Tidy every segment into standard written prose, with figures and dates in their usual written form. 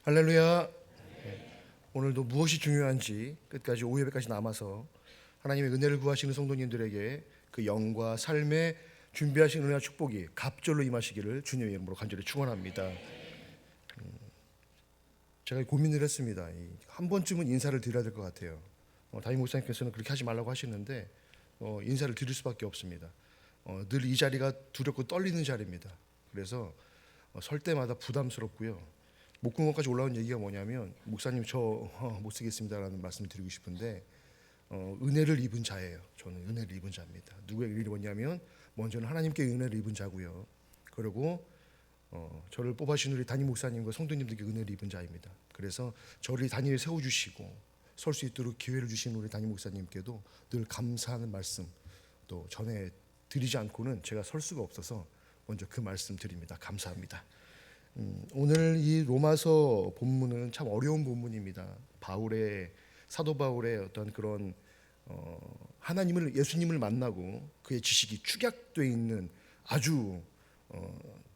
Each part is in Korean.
할렐루야. 오늘도 무엇이 중요한지 끝까지 오후 예배까지 남아서 하나님의 은혜를 구하시는 성도님들에게 그 영과 삶에 준비하신 은혜와 축복이 갑절로 임하시기를 주님의 이름으로 간절히 축원합니다. 제가 고민을 했습니다. 한 번쯤은 인사를 드려야 될 것 같아요. 담임 목사님께서는 그렇게 하지 말라고 하시는데 인사를 드릴 수밖에 없습니다. 늘 이 자리가 두렵고 떨리는 자리입니다. 그래서 설 때마다 부담스럽고요. 목구멍까지 올라온 얘기가 뭐냐면, 목사님 저 못 쓰겠습니다라는 말씀을 드리고 싶은데, 은혜를 입은 자예요. 저는 은혜를 입은 자입니다. 누구에게 입었냐면 먼저는 하나님께 은혜를 입은 자고요. 그리고 저를 뽑아주신 우리 담임 목사님과 성도님들께 은혜를 입은 자입니다. 그래서 저를 단위에 세워주시고 설 수 있도록 기회를 주신 우리 담임 목사님께도 늘 감사하는 말씀 또 전해 드리지 않고는 제가 설 수가 없어서 먼저 그 말씀 드립니다. 감사합니다. 오늘 이 로마서 본문은 참 어려운 본문입니다. 사도 바울의 어떤 그런 예수님을 만나고 그의 지식이 축약되어 있는 아주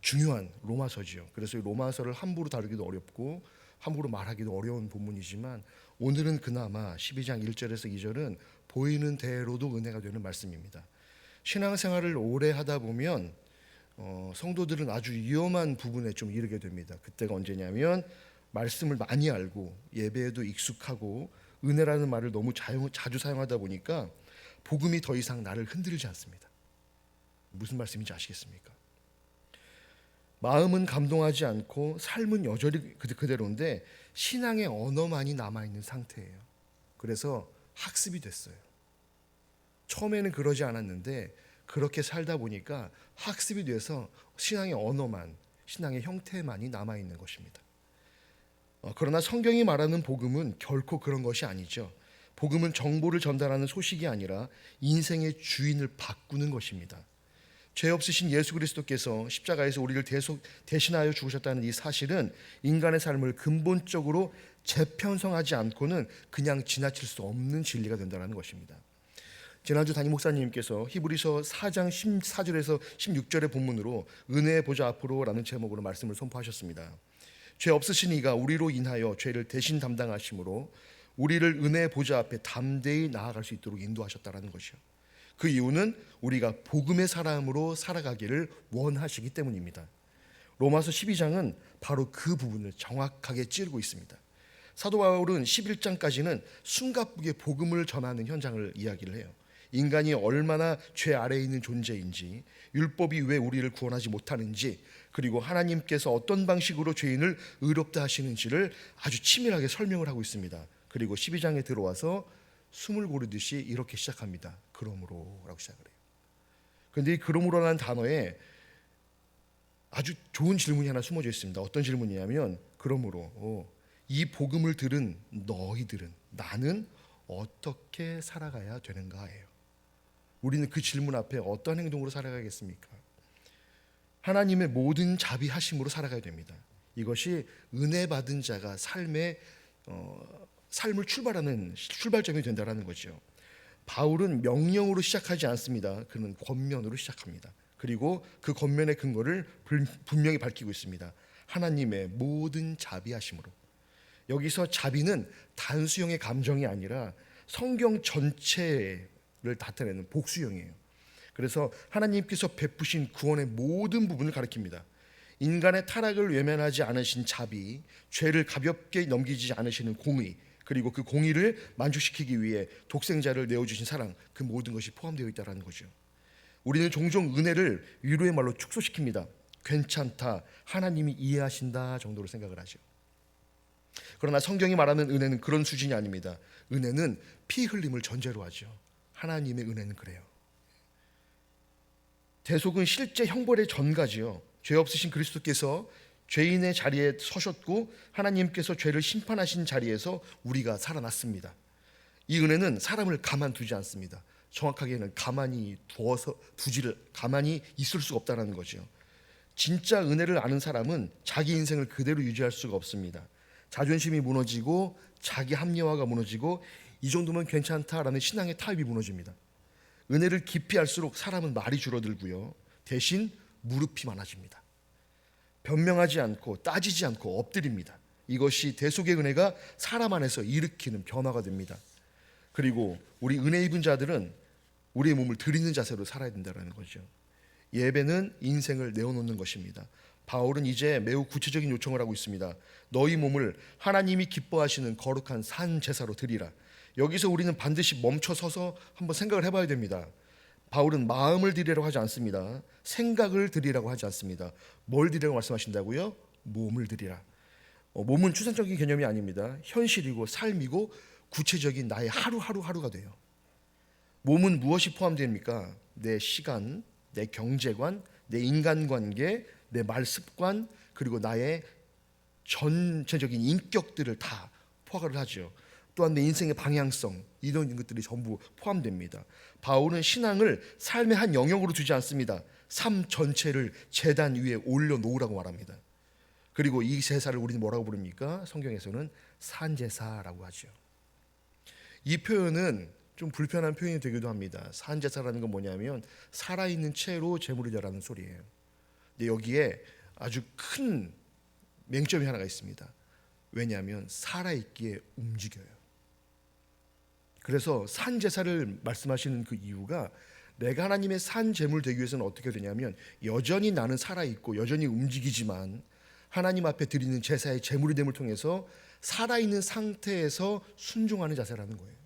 중요한 로마서지요. 그래서 이 로마서를 함부로 다루기도 어렵고 함부로 말하기도 어려운 본문이지만, 오늘은 그나마 12장 1절에서 2절은 보이는 대로도 은혜가 되는 말씀입니다. 신앙생활을 오래 하다 보면 성도들은 아주 위험한 부분에 좀 이르게 됩니다. 그때가 언제냐면, 말씀을 많이 알고 예배에도 익숙하고 은혜라는 말을 너무 자주 사용하다 보니까 복음이 더 이상 나를 흔들지 않습니다. 무슨 말씀인지 아시겠습니까? 마음은 감동하지 않고 삶은 여전히 그대로인데 신앙의 언어만이 남아있는 상태예요. 그래서 학습이 됐어요. 처음에는 그러지 않았는데 그렇게 살다 보니까 학습이 돼서 신앙의 언어만, 신앙의 형태만이 남아있는 것입니다. 그러나 성경이 말하는 복음은 결코 그런 것이 아니죠. 복음은 정보를 전달하는 소식이 아니라 인생의 주인을 바꾸는 것입니다. 죄 없으신 예수 그리스도께서 십자가에서 우리를 대신하여 죽으셨다는 이 사실은 인간의 삶을 근본적으로 재편성하지 않고는 그냥 지나칠 수 없는 진리가 된다는 것입니다. 지난주 담임 목사님께서 히브리서 4장 14절에서 16절의 본문으로 은혜의 보좌 앞으로 라는 제목으로 말씀을 선포하셨습니다. 죄 없으신 이가 우리로 인하여 죄를 대신 담당하심으로 우리를 은혜의 보좌 앞에 담대히 나아갈 수 있도록 인도하셨다는 것이요. 그 이유는 우리가 복음의 사람으로 살아가기를 원하시기 때문입니다. 로마서 12장은 바로 그 부분을 정확하게 찌르고 있습니다. 사도 바울은 11장까지는 숨가쁘게 복음을 전하는 현장을 이야기를 해요. 인간이 얼마나 죄 아래에 있는 존재인지, 율법이 왜 우리를 구원하지 못하는지, 그리고 하나님께서 어떤 방식으로 죄인을 의롭다 하시는지를 아주 치밀하게 설명을 하고 있습니다. 그리고 12장에 들어와서 숨을 고르듯이 이렇게 시작합니다. 그러므로 라고 시작을 해요. 그런데 이 그러므로라는 단어에 아주 좋은 질문이 하나 숨어져 있습니다. 어떤 질문이냐면, 그러므로 이 복음을 들은 너희들은, 나는 어떻게 살아가야 되는가예요. 우리는 그 질문 앞에 어떤 행동으로 살아가겠습니까? 하나님의 모든 자비하심으로 살아가야 됩니다. 이것이 은혜 받은 자가 삶을 출발하는 출발점이 된다는 거죠. 바울은 명령으로 시작하지 않습니다. 그는 권면으로 시작합니다. 그리고 그 권면의 근거를 분명히 밝히고 있습니다. 하나님의 모든 자비하심으로. 여기서 자비는 단수형의 감정이 아니라 성경 전체를 나타내는 복수형이에요. 그래서 하나님께서 베푸신 구원의 모든 부분을 가리킵니다. 인간의 타락을 외면하지 않으신 자비, 죄를 가볍게 넘기지 않으시는 공의, 그리고 그 공의를 만족시키기 위해 독생자를 내어주신 사랑, 그 모든 것이 포함되어 있다는 거죠. 우리는 종종 은혜를 위로의 말로 축소시킵니다. 괜찮다, 하나님이 이해하신다 정도로 생각을 하죠. 그러나 성경이 말하는 은혜는 그런 수준이 아닙니다. 은혜는 피 흘림을 전제로 하죠. 하나님의 은혜는 그래요. 대속은 실제 형벌의 전가지요. 죄 없으신 그리스도께서 죄인의 자리에 서셨고 하나님께서 죄를 심판하신 자리에서 우리가 살아났습니다. 이 은혜는 사람을 가만두지 않습니다. 정확하게는 가만히 있을 수가 없다는 거죠. 진짜 은혜를 아는 사람은 자기 인생을 그대로 유지할 수가 없습니다. 자존심이 무너지고 자기 합리화가 무너지고 이 정도면 괜찮다라는 신앙의 타입이 무너집니다. 은혜를 깊이 알수록 사람은 말이 줄어들고요. 대신 무릎이 많아집니다. 변명하지 않고 따지지 않고 엎드립니다. 이것이 대속의 은혜가 사람 안에서 일으키는 변화가 됩니다. 그리고 우리 은혜 입은 자들은 우리의 몸을 드리는 자세로 살아야 된다는 거죠. 예배는 인생을 내어놓는 것입니다. 바울은 이제 매우 구체적인 요청을 하고 있습니다. 너희 몸을 하나님이 기뻐하시는 거룩한 산 제사로 드리라. 여기서 우리는 반드시 멈춰 서서 한번 생각을 해봐야 됩니다. 바울은 마음을 드리라고 하지 않습니다. 생각을 드리라고 하지 않습니다. 뭘 드리라고 말씀하신다고요? 몸을 드리라. 몸은 추상적인 개념이 아닙니다. 현실이고 삶이고 구체적인 나의 하루하루가 돼요. 몸은 무엇이 포함됩니까? 내 시간, 내 경제관, 내 인간관계, 내 말습관, 그리고 나의 전체적인 인격들을 다 포괄을 하죠. 또한 내 인생의 방향성, 이런 것들이 전부 포함됩니다. 바울은 신앙을 삶의 한 영역으로 두지 않습니다. 삶 전체를 제단 위에 올려놓으라고 말합니다. 그리고 이 제사를 우리는 뭐라고 부릅니까? 성경에서는 산제사라고 하죠. 이 표현은 좀 불편한 표현이 되기도 합니다. 산제사라는 건 뭐냐면 살아있는 채로 제물을 드리라는 소리예요. 근데 여기에 아주 큰 맹점이 하나가 있습니다. 왜냐하면 살아있기에 움직여요. 그래서 산제사를 말씀하시는 그 이유가 내가 하나님의 산 제물 되기 위해서는 어떻게 되냐면 여전히 나는 살아있고 여전히 움직이지만 하나님 앞에 드리는 제사의 제물이 됨을 통해서 살아있는 상태에서 순종하는 자세라는 거예요.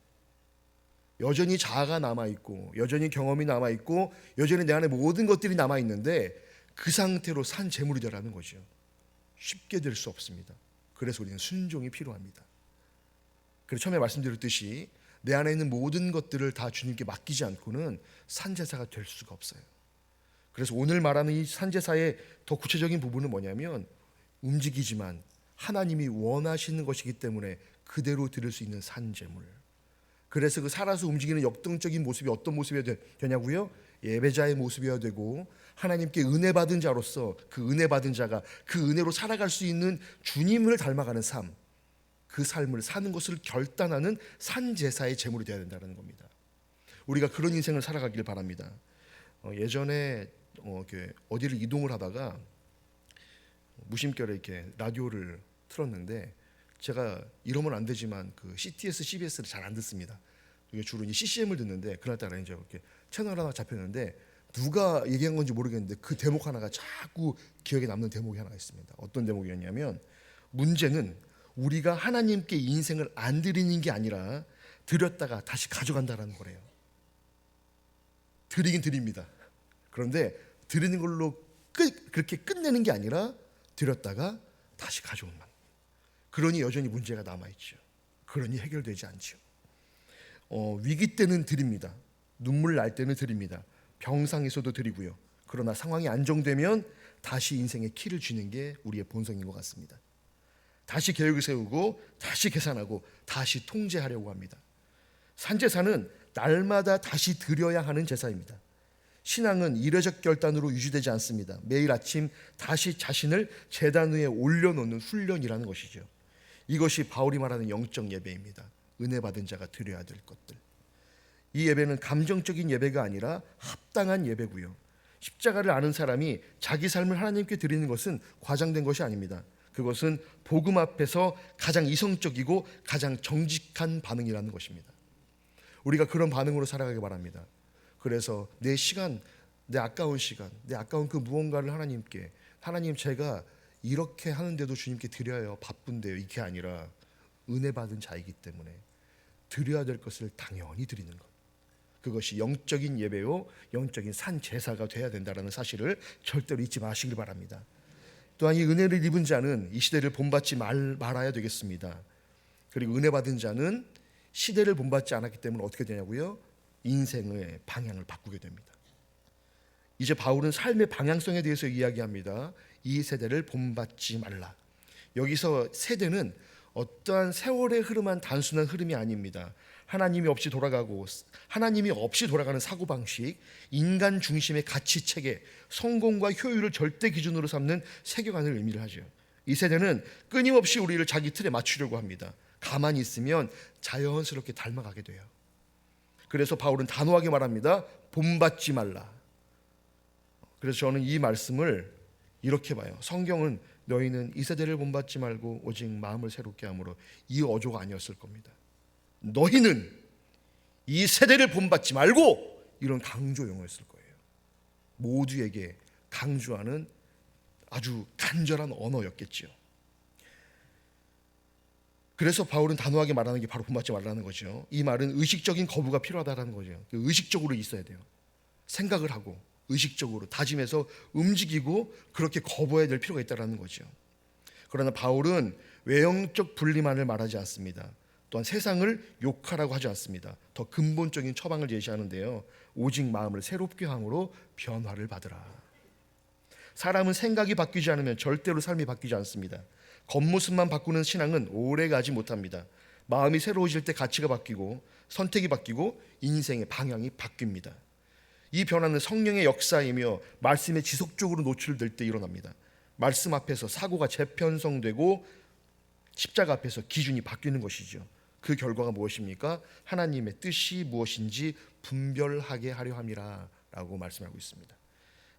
여전히 자아가 남아있고 여전히 경험이 남아있고 여전히 내 안에 모든 것들이 남아있는데 그 상태로 산 제물이 되라는 거죠. 쉽게 될 수 없습니다. 그래서 우리는 순종이 필요합니다. 그래서 처음에 말씀드렸듯이 내 안에 있는 모든 것들을 다 주님께 맡기지 않고는 산제사가 될 수가 없어요. 그래서 오늘 말하는 이 산제사의 더 구체적인 부분은 뭐냐면 움직이지만 하나님이 원하시는 것이기 때문에 그대로 드릴 수 있는 산제물. 그래서 그 살아서 움직이는 역동적인 모습이 어떤 모습이어야 되냐고요? 예배자의 모습이어야 되고 하나님께 은혜 받은 자로서 그 은혜 받은 자가 그 은혜로 살아갈 수 있는 주님을 닮아가는 삶, 그 삶을 사는 것을 결단하는 산제사의 제물이 되어야 된다는 겁니다. 우리가 그런 인생을 살아가길 바랍니다. 예전에 어디를 이동을 하다가 무심결에 이렇게 라디오를 틀었는데 제가 이러면 안 되지만 그 CTS, CBS를 잘 안 듣습니다. 이게 주로 이제 CCM을 듣는데 그날따라 이제 이렇게 채널 하나 잡혔는데 누가 얘기한 건지 모르겠는데 그 대목 하나가 자꾸 기억에 남는 대목이 하나가 있습니다. 어떤 대목이었냐면 문제는 우리가 하나님께 인생을 안 드리는 게 아니라 드렸다가 다시 가져간다라는 거래요. 드리긴 드립니다. 그런데 드리는 걸로 그렇게 끝내는 게 아니라 드렸다가 다시 가져오는 것. 그러니 여전히 문제가 남아있죠. 그러니 해결되지 않죠. 위기 때는 드립니다. 눈물 날 때는 드립니다. 병상에서도 드리고요. 그러나 상황이 안정되면 다시 인생의 키를 쥐는 게 우리의 본성인 것 같습니다. 다시 계획을 세우고 다시 계산하고 다시 통제하려고 합니다. 산제사는 날마다 다시 드려야 하는 제사입니다. 신앙은 이례적 결단으로 유지되지 않습니다. 매일 아침 다시 자신을 제단 위에 올려놓는 훈련이라는 것이죠. 이것이 바울이 말하는 영적 예배입니다. 은혜 받은 자가 드려야 될 것들. 이 예배는 감정적인 예배가 아니라 합당한 예배고요. 십자가를 아는 사람이 자기 삶을 하나님께 드리는 것은 과장된 것이 아닙니다. 그것은 복음 앞에서 가장 이성적이고 가장 정직한 반응이라는 것입니다. 우리가 그런 반응으로 살아가기 바랍니다. 그래서 내 시간, 내 아까운 시간, 내 아까운 그 무언가를 하나님께, 하나님 제가 이렇게 하는데도 주님께 드려요. 바쁜데요. 이게 아니라 은혜 받은 자이기 때문에 드려야 될 것을 당연히 드리는 것. 그것이 영적인 예배요, 영적인 산 제사가 돼야 된다는 사실을 절대로 잊지 마시길 바랍니다. 또한 이 은혜를 입은 자는 이 시대를 본받지 말아야 되겠습니다. 그리고 은혜 받은 자는 시대를 본받지 않았기 때문에 어떻게 되냐고요? 인생의 방향을 바꾸게 됩니다. 이제 바울은 삶의 방향성에 대해서 이야기합니다. 이 세대를 본받지 말라. 여기서 세대는 어떠한 세월의 흐름한 단순한 흐름이 아닙니다. 하나님이 없이 돌아가는 사고방식, 인간 중심의 가치 체계, 성공과 효율을 절대 기준으로 삼는 세계관을 의미를 하죠. 이 세대는 끊임없이 우리를 자기 틀에 맞추려고 합니다. 가만히 있으면 자연스럽게 닮아가게 돼요. 그래서 바울은 단호하게 말합니다. 본받지 말라. 그래서 저는 이 말씀을 이렇게 봐요. 성경은 너희는 이 세대를 본받지 말고 오직 마음을 새롭게 함으로, 이 어조가 아니었을 겁니다. 너희는 이 세대를 본받지 말고, 이런 강조 용어였을 거예요. 모두에게 강조하는 아주 간절한 언어였겠지요. 그래서 바울은 단호하게 말하는 게 바로 본받지 말라는 거죠. 이 말은 의식적인 거부가 필요하다는 거죠. 의식적으로 있어야 돼요. 생각을 하고 의식적으로 다짐해서 움직이고 그렇게 거부해야 될 필요가 있다는 거죠. 그러나 바울은 외형적 분리만을 말하지 않습니다. 또한 세상을 욕하라고 하지 않습니다. 더 근본적인 처방을 제시하는데요. 오직 마음을 새롭게 함으로 변화를 받으라. 사람은 생각이 바뀌지 않으면 절대로 삶이 바뀌지 않습니다. 겉모습만 바꾸는 신앙은 오래 가지 못합니다. 마음이 새로워질 때 가치가 바뀌고 선택이 바뀌고 인생의 방향이 바뀝니다. 이 변화는 성령의 역사이며 말씀에 지속적으로 노출될 때 일어납니다. 말씀 앞에서 사고가 재편성되고 십자가 앞에서 기준이 바뀌는 것이죠. 그 결과가 무엇입니까? 하나님의 뜻이 무엇인지 분별하게 하려 함이라 라고 말씀하고 있습니다.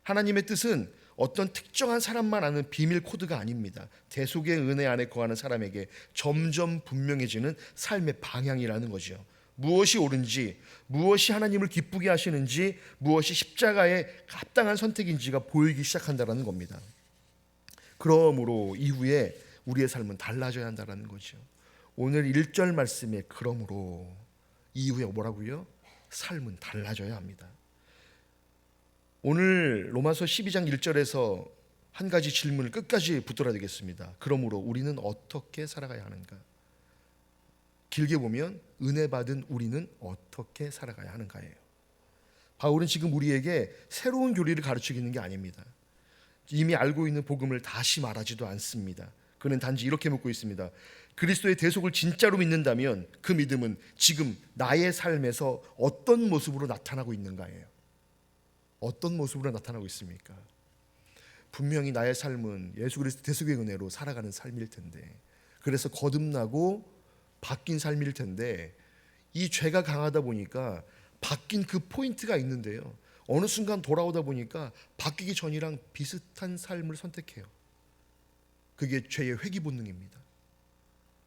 하나님의 뜻은 어떤 특정한 사람만 아는 비밀 코드가 아닙니다. 대속의 은혜 안에 거하는 사람에게 점점 분명해지는 삶의 방향이라는 거죠. 무엇이 옳은지, 무엇이 하나님을 기쁘게 하시는지, 무엇이 십자가에 합당한 선택인지가 보이기 시작한다는 겁니다. 그러므로 이후에 우리의 삶은 달라져야 한다는 거죠. 오늘 1절 말씀에 그러므로 이후에 뭐라고요? 삶은 달라져야 합니다. 오늘 로마서 12장 1절에서 한 가지 질문을 끝까지 붙들어야 되겠습니다. 그러므로 우리는 어떻게 살아가야 하는가? 길게 보면 은혜 받은 우리는 어떻게 살아가야 하는가예요. 바울은 지금 우리에게 새로운 교리를 가르치고 게 아닙니다. 이미 알고 있는 복음을 다시 말하지도 않습니다. 그는 단지 이렇게 묻고 있습니다. 그리스도의 대속을 진짜로 믿는다면 그 믿음은 지금 나의 삶에서 어떤 모습으로 나타나고 있는가예요. 어떤 모습으로 나타나고 있습니까? 분명히 나의 삶은 예수 그리스도 대속의 은혜로 살아가는 삶일 텐데, 그래서 거듭나고 바뀐 삶일 텐데, 이 죄가 강하다 보니까 바뀐 그 포인트가 있는데요, 어느 순간 돌아오다 보니까 바뀌기 전이랑 비슷한 삶을 선택해요. 그게 죄의 회귀 본능입니다.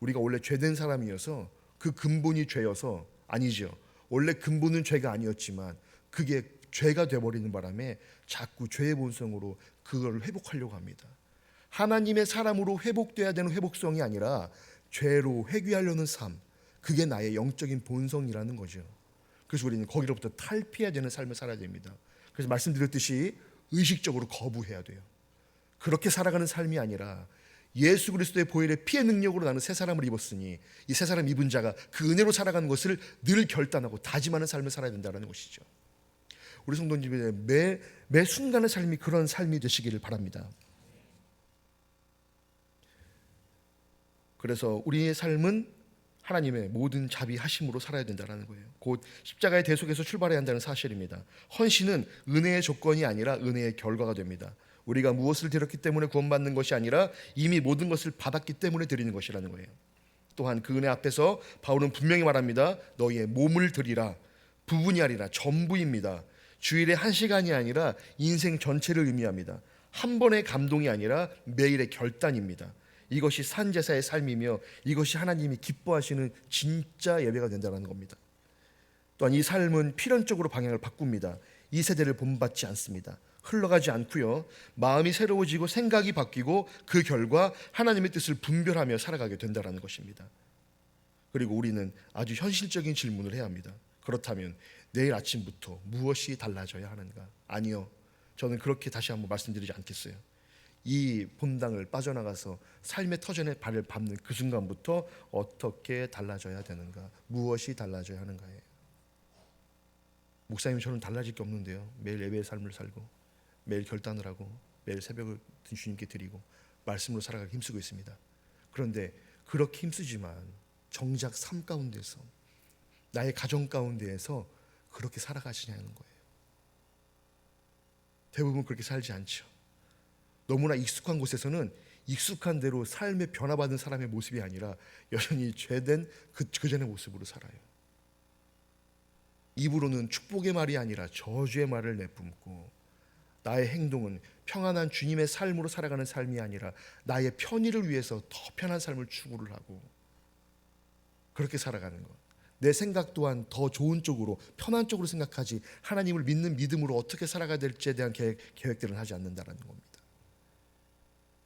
우리가 원래 죄된 사람이어서 그 근본이 죄여서 아니죠. 원래 근본은 죄가 아니었지만 그게 죄가 돼버리는 바람에 자꾸 죄의 본성으로 그걸 회복하려고 합니다. 하나님의 사람으로 회복돼야 되는 회복성이 아니라 죄로 회귀하려는 삶, 그게 나의 영적인 본성이라는 거죠. 그래서 우리는 거기로부터 탈피해야 되는 삶을 살아야 됩니다. 그래서 말씀드렸듯이 의식적으로 거부해야 돼요. 그렇게 살아가는 삶이 아니라 예수 그리스도의 보혈의 피의 능력으로 나는 새 사람을 입었으니 이 새 사람 입은 자가 그 은혜로 살아가는 것을 늘 결단하고 다짐하는 삶을 살아야 된다는 것이죠. 우리 성도님들의 매 순간의 삶이 그런 삶이 되시기를 바랍니다. 그래서 우리의 삶은 하나님의 모든 자비하심으로 살아야 된다는 거예요. 곧 십자가의 대속에서 출발해야 한다는 사실입니다. 헌신은 은혜의 조건이 아니라 은혜의 결과가 됩니다. 우리가 무엇을 드렸기 때문에 구원받는 것이 아니라 이미 모든 것을 받았기 때문에 드리는 것이라는 거예요. 또한 그 은혜 앞에서 바울은 분명히 말합니다. 너희의 몸을 드리라. 부분이 아니라 전부입니다. 주일에 한 시간이 아니라 인생 전체를 의미합니다. 한 번의 감동이 아니라 매일의 결단입니다. 이것이 산제사의 삶이며 이것이 하나님이 기뻐하시는 진짜 예배가 된다는 겁니다. 또한 이 삶은 필연적으로 방향을 바꿉니다. 이 세대를 본받지 않습니다. 흘러가지 않고요, 마음이 새로워지고 생각이 바뀌고 그 결과 하나님의 뜻을 분별하며 살아가게 된다는 것입니다. 그리고 우리는 아주 현실적인 질문을 해야 합니다. 그렇다면 내일 아침부터 무엇이 달라져야 하는가? 아니요, 저는 그렇게 다시 한번 말씀드리지 않겠어요. 이 본당을 빠져나가서 삶의 터전에 발을 밟는 그 순간부터 어떻게 달라져야 되는가? 무엇이 달라져야 하는가예요. 목사님, 저는 달라질 게 없는데요. 매일 예배의 삶을 살고 매일 결단을 하고 매일 새벽을 주님께 드리고 말씀으로 살아가기 힘쓰고 있습니다. 그런데 그렇게 힘쓰지만 정작 삶 가운데서, 나의 가정 가운데에서 그렇게 살아가시냐는 거예요. 대부분 그렇게 살지 않죠. 너무나 익숙한 곳에서는 익숙한 대로 삶에 변화받은 사람의 모습이 아니라 여전히 죄된 그 전의 모습으로 살아요. 입으로는 축복의 말이 아니라 저주의 말을 내뿜고 나의 행동은 평안한 주님의 삶으로 살아가는 삶이 아니라 나의 편의를 위해서 더 편한 삶을 추구를 하고 그렇게 살아가는 것. 내 생각 또한 더 좋은 쪽으로, 편한 쪽으로 생각하지 하나님을 믿는 믿음으로 어떻게 살아가야 될지에 대한 계획들은 하지 않는다는 겁니다.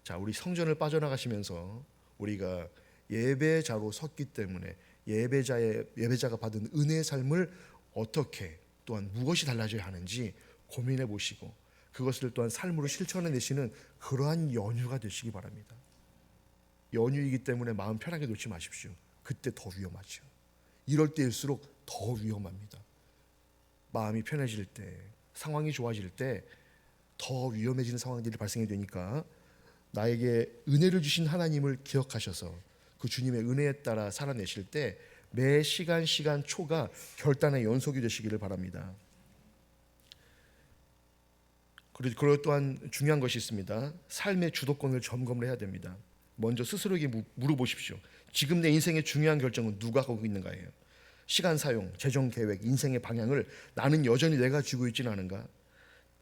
자, 우리 성전을 빠져나가시면서 우리가 예배자로 섰기 때문에 예배자가 받은 은혜의 삶을 어떻게 또한 무엇이 달라져야 하는지 고민해 보시고 그것을 또한 삶으로 실천해내시는 그러한 연휴가 되시기 바랍니다. 연휴이기 때문에 마음 편하게 놓지 마십시오. 그때 더 위험하죠. 이럴 때일수록 더 위험합니다. 마음이 편해질 때, 상황이 좋아질 때 더 위험해지는 상황들이 발생이 되니까 나에게 은혜를 주신 하나님을 기억하셔서 그 주님의 은혜에 따라 살아내실 때 매 시간 초가 결단의 연속이 되시기를 바랍니다. 그리고 또한 중요한 것이 있습니다. 삶의 주도권을 점검을 해야 됩니다. 먼저 스스로에게 물어보십시오. 지금 내 인생의 중요한 결정은 누가 하고 있는가예요. 시간 사용, 재정 계획, 인생의 방향을 나는 여전히 내가 쥐고 있지는 않은가.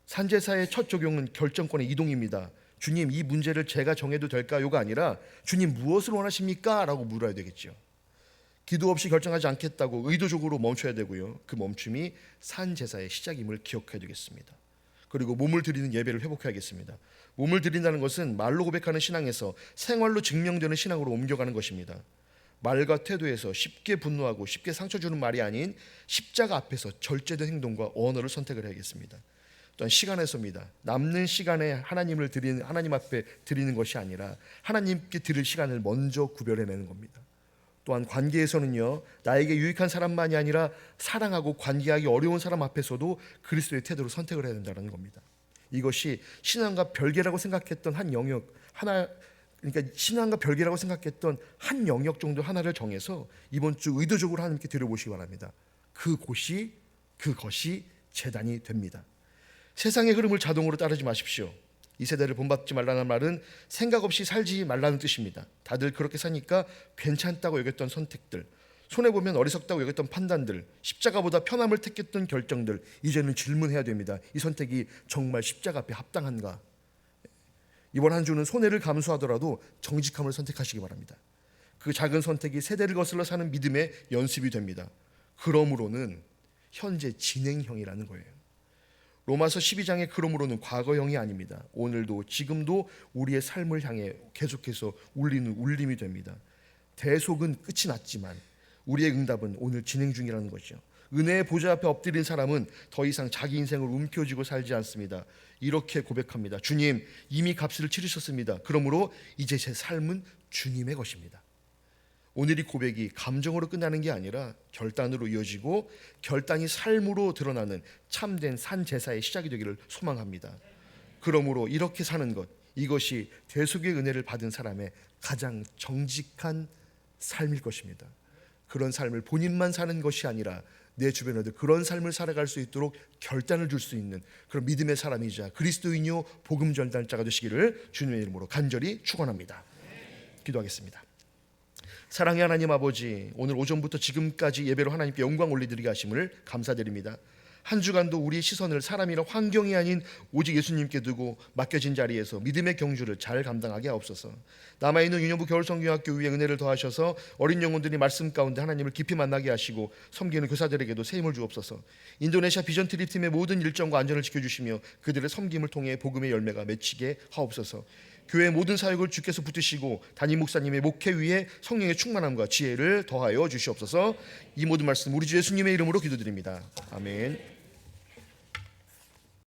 산제사의 첫 적용은 결정권의 이동입니다. 주님, 이 문제를 제가 정해도 될까요가 아니라 주님 무엇을 원하십니까? 라고 물어야 되겠죠. 기도 없이 결정하지 않겠다고 의도적으로 멈춰야 되고요. 그 멈춤이 산제사의 시작임을 기억해야 되겠습니다. 그리고 몸을 드리는 예배를 회복해야겠습니다. 몸을 드린다는 것은 말로 고백하는 신앙에서 생활로 증명되는 신앙으로 옮겨가는 것입니다. 말과 태도에서 쉽게 분노하고 쉽게 상처 주는 말이 아닌 십자가 앞에서 절제된 행동과 언어를 선택을 해야겠습니다. 또한 시간에서입니다. 남는 시간에 하나님 앞에 드리는 것이 아니라 하나님께 드릴 시간을 먼저 구별해내는 겁니다. 또한 관계에서는요, 나에게 유익한 사람만이 아니라 사랑하고 관계하기 어려운 사람 앞에서도 그리스도의 태도를 선택을 해야 된다는 겁니다. 이것이 신앙과 별개라고 생각했던 그러니까 신앙과 별개라고 생각했던 한 영역 정도 하나를 정해서 이번 주 의도적으로 하나님께 드려보시기 바랍니다. 그것이 제단이 됩니다. 세상의 흐름을 자동으로 따르지 마십시오. 이 세대를 본받지 말라는 말은 생각 없이 살지 말라는 뜻입니다. 다들 그렇게 사니까 괜찮다고 여겼던 선택들, 손해보면 어리석다고 여겼던 판단들, 십자가보다 편함을 택했던 결정들, 이제는 질문해야 됩니다. 이 선택이 정말 십자가 앞에 합당한가? 이번 한 주는 손해를 감수하더라도 정직함을 선택하시기 바랍니다. 그 작은 선택이 세대를 거슬러 사는 믿음의 연습이 됩니다. 그러므로는 현재 진행형이라는 거예요. 로마서 12장의 그러므로는 과거형이 아닙니다. 오늘도 지금도 우리의 삶을 향해 계속해서 울리는 울림이 됩니다. 대속은 끝이 났지만 우리의 응답은 오늘 진행 중이라는 거죠. 은혜의 보좌 앞에 엎드린 사람은 더 이상 자기 인생을 움켜쥐고 살지 않습니다. 이렇게 고백합니다. 주님, 이미 값을 치르셨습니다. 그러므로 이제 제 삶은 주님의 것입니다. 오늘 이 고백이 감정으로 끝나는 게 아니라 결단으로 이어지고 결단이 삶으로 드러나는 참된 산제사의 시작이 되기를 소망합니다. 그러므로 이렇게 사는 것, 이것이 대속의 은혜를 받은 사람의 가장 정직한 삶일 것입니다. 그런 삶을 본인만 사는 것이 아니라 내 주변에도 그런 삶을 살아갈 수 있도록 결단을 줄 수 있는 그런 믿음의 사람이자 그리스도인이요 복음 전달자가 되시기를 주님의 이름으로 간절히 축원합니다. 기도하겠습니다. 사랑의 하나님 아버지, 오늘 오전부터 지금까지 예배로 하나님께 영광 올리드리게 하심을 감사드립니다. 한 주간도 우리의 시선을 사람이나 환경이 아닌 오직 예수님께 두고 맡겨진 자리에서 믿음의 경주를 잘 감당하게 하옵소서. 남아있는 유년부 겨울성경학교 위에 은혜를 더하셔서 어린 영혼들이 말씀 가운데 하나님을 깊이 만나게 하시고 섬기는 교사들에게도 새 힘을 주옵소서. 인도네시아 비전 트립팀의 모든 일정과 안전을 지켜주시며 그들의 섬김을 통해 복음의 열매가 맺히게 하옵소서. 교회 모든 사역을 주께서 붙드시고 담임 목사님의 목회 위에 성령의 충만함과 지혜를 더하여 주시옵소서. 이 모든 말씀 우리 주 예수님의 이름으로 기도드립니다. 아멘.